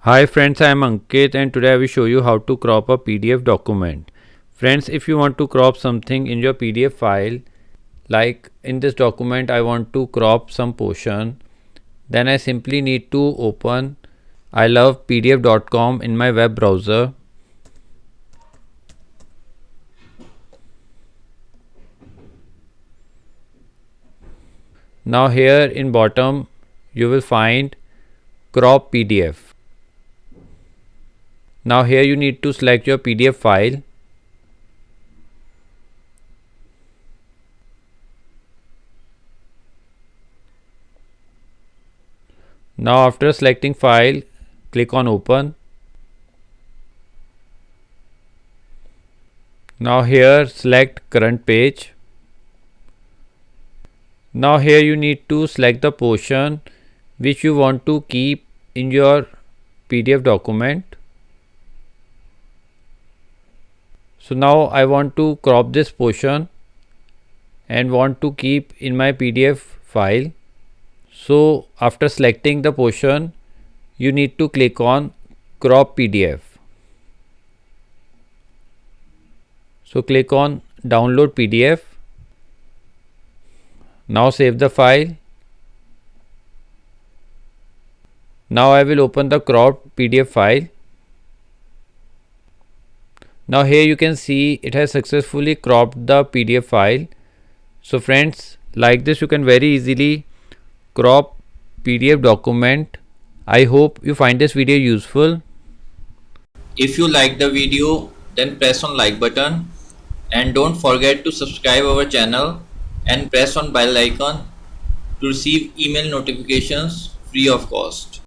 Hi friends, I am Ankit and today I will show you how to crop a PDF document. Friends, if you want to crop something in your PDF file, like in this document I want to crop some portion, then I simply need to open ilovepdf.com in my web browser. Now here in bottom you will find crop PDF. Now here you need to select your PDF file. Now after selecting file, click on open. Now here select current page. Now here you need to select the portion which you want to keep in your PDF document. So now I want to crop this portion and want to keep in my PDF file. So after selecting the portion, you need to click on crop PDF. So click on download PDF. Now save the file. Now I will open the cropped PDF file. Now here you can see it has successfully cropped the PDF file. So friends, like this you can very easily crop PDF document. I hope you find this video useful. If you like the video, then press on like button and don't forget to subscribe our channel and press on bell icon to receive email notifications free of cost.